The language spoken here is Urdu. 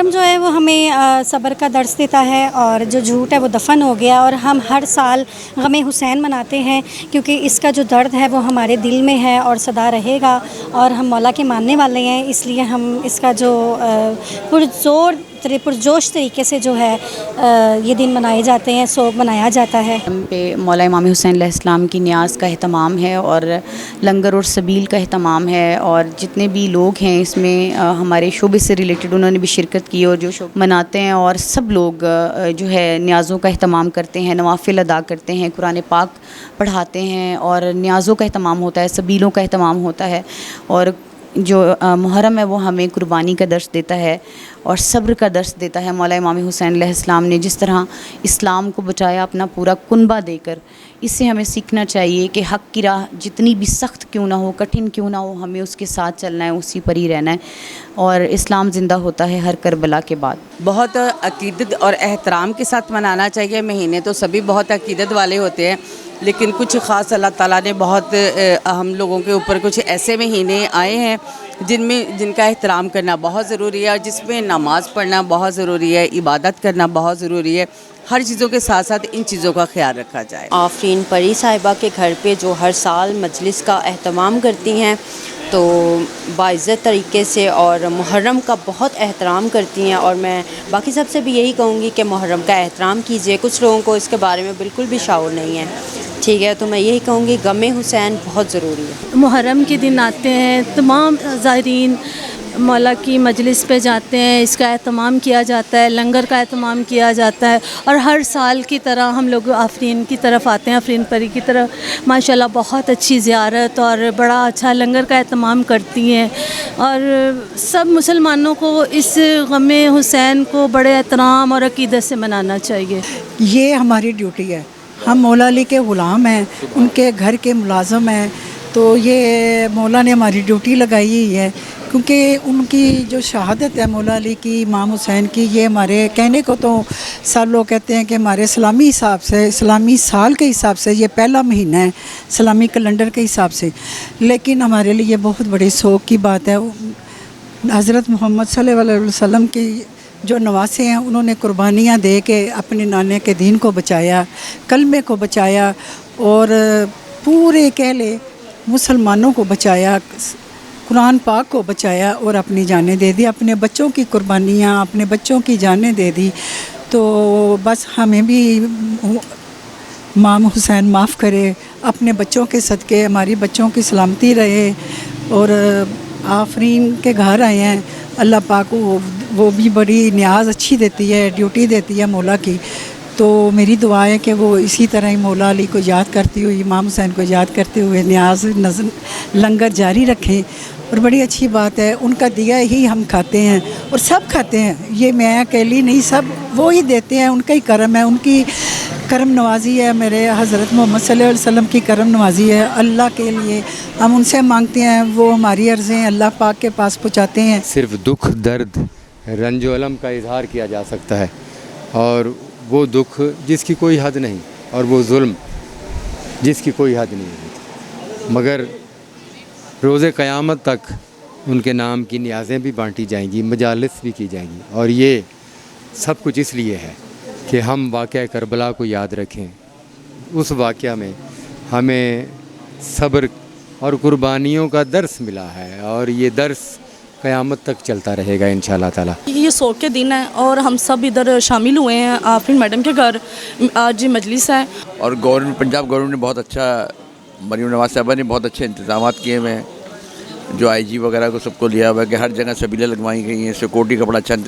محرم جو ہے وہ ہمیں صبر کا درس دیتا ہے، اور جو جھوٹ ہے وہ دفن ہو گیا، اور ہم ہر سال غم حسین مناتے ہیں کیونکہ اس کا جو درد ہے وہ ہمارے دل میں ہے اور سدا رہے گا، اور ہم مولا کے ماننے والے ہیں، اس لیے ہم اس کا جو پرجوش طریقے سے جو ہے یہ دن منائے جاتے ہیں، سوگ منایا جاتا ہے۔ ہم پہ مولا امام حسین علیہ السلام کی نیاز کا اہتمام ہے، اور لنگر اور سبیل کا اہتمام ہے، اور جتنے بھی لوگ ہیں اس میں ہمارے شعبے سے ریلیٹڈ انہوں نے بھی شرکت کی، اور جو مناتے ہیں، اور سب لوگ جو ہے نیازوں کا اہتمام کرتے ہیں، نوافل ادا کرتے ہیں، قرآن پاک پڑھاتے ہیں، اور نیازوں کا اہتمام ہوتا ہے، سبیلوں کا اہتمام ہوتا ہے، اور جو محرم ہے وہ ہمیں قربانی کا درس دیتا ہے اور صبر کا درس دیتا ہے۔ مولا امام حسین علیہ السلام نے جس طرح اسلام کو بچایا اپنا پورا کنبہ دے کر، اس سے ہمیں سیکھنا چاہیے کہ حق کی راہ جتنی بھی سخت کیوں نہ ہو، کٹھن کیوں نہ ہو، ہمیں اس کے ساتھ چلنا ہے، اسی پر ہی رہنا ہے، اور اسلام زندہ ہوتا ہے ہر کربلا کے بعد۔ بہت عقیدت اور احترام کے ساتھ منانا چاہیے۔ مہینے تو سبھی بہت عقیدت والے ہوتے ہیں، لیکن کچھ خاص اللہ تعالیٰ نے بہت ہم لوگوں کے اوپر کچھ ایسے مہینے آئے ہیں جن کا احترام کرنا بہت ضروری ہے، اور جس میں نماز پڑھنا بہت ضروری ہے، عبادت کرنا بہت ضروری ہے۔ ہر چیزوں کے ساتھ ساتھ ان چیزوں کا خیال رکھا جائے۔ آفرین پری صاحبہ کے گھر پہ جو ہر سال مجلس کا اہتمام کرتی ہیں، تو باعزت طریقے سے اور محرم کا بہت احترام کرتی ہیں، اور میں باقی سب سے بھی یہی کہوں گی کہ محرم کا احترام کیجیے۔ کچھ لوگوں کو اس کے بارے میں بالکل بھی شعور نہیں ہے، ٹھیک ہے، تو میں یہی کہوں گی غم حسین بہت ضروری ہے۔ محرم کے دن آتے ہیں، تمام زائرین مولا کی مجلس پہ جاتے ہیں، اس کا اہتمام کیا جاتا ہے، لنگر کا اہتمام کیا جاتا ہے، اور ہر سال کی طرح ہم لوگ آفرین کی طرف آتے ہیں، آفرین پری کی طرف ماشاءاللہ بہت اچھی زیارت اور بڑا اچھا لنگر کا اہتمام کرتی ہیں، اور سب مسلمانوں کو اس غم حسین کو بڑے احترام اور عقیدت سے منانا چاہیے۔ یہ ہماری ڈیوٹی ہے، ہم مولا علی کے غلام ہیں، ان کے گھر کے ملازم ہیں، تو یہ مولا نے ہماری ڈیوٹی لگائی ہوئی ہے، کیونکہ ان کی جو شہادت ہے مولا علی کی، امام حسین کی، یہ ہمارے کہنے کو تو سب لوگ کہتے ہیں کہ ہمارے اسلامی حساب سے، اسلامی سال کے حساب سے یہ پہلا مہینہ ہے اسلامی کیلنڈر کے حساب سے، لیکن ہمارے لیے بہت بڑی سوگ کی بات ہے۔ حضرت محمد صلی اللہ علیہ وسلم کی جو نواسے ہیں، انہوں نے قربانیاں دے کے اپنے نانے کے دین کو بچایا، کلمے کو بچایا، اور پورے کہہ لے مسلمانوں کو بچایا، قرآن پاک کو بچایا، اور اپنی جانیں دے دی، اپنے بچوں کی قربانیاں، اپنے بچوں کی جانیں دے دی۔ تو بس ہمیں بھی امام حسین معاف کرے، اپنے بچوں کے صدقے ہماری بچوں کی سلامتی رہے، اور آفرین کے گھر آئے ہیں، اللہ پاک وہ بھی بڑی نیاز اچھی دیتی ہے، ڈیوٹی دیتی ہے مولا کی، تو میری دعا ہے کہ وہ اسی طرح ہی مولا علی کو یاد کرتی ہوئی، امام حسین کو یاد کرتے ہوئے نیاز لنگر جاری رکھیں۔ اور بڑی اچھی بات ہے، ان کا دیا ہی ہم کھاتے ہیں، اور سب کھاتے ہیں، یہ میں اکیلی نہیں، سب وہ ہی دیتے ہیں، ان کا ہی کرم ہے، ان کی کرم نوازی ہے، میرے حضرت محمد صلی اللہ علیہ وسلم کی کرم نوازی ہے۔ اللہ کے لیے ہم ان سے مانگتے ہیں، وہ ہماری عرضیں اللہ پاک کے پاس پہنچاتے ہیں۔ صرف دکھ، درد، رنج و الم کا اظہار کیا جا سکتا ہے، اور وہ دکھ جس کی کوئی حد نہیں، اور وہ ظلم جس کی کوئی حد نہیں، مگر روز قیامت تک ان کے نام کی نیازیں بھی بانٹی جائیں گی، مجالس بھی کی جائیں گی، اور یہ سب کچھ اس لیے ہے کہ ہم واقعہ کربلا کو یاد رکھیں۔ اس واقعہ میں ہمیں صبر اور قربانیوں کا درس ملا ہے، اور یہ درس قیامت تک چلتا رہے گا انشاءاللہ تعالی۔ یہ سوگ کے دن ہے، اور ہم سب ادھر شامل ہوئے ہیں، آفرین میڈم کے گھر آج مجلس ہے، اور پنجاب گورنمنٹ نے بہت اچھا، مریم نواز صاحبہ نے بہت اچھے انتظامات کیے ہوئے ہیں، جو آئی جی وغیرہ کو سب کو لیا ہوا ہے کہ ہر جگہ سبیلیں لگوائی گئی ہیں، سیکورٹی کا بڑا اچھا انتظام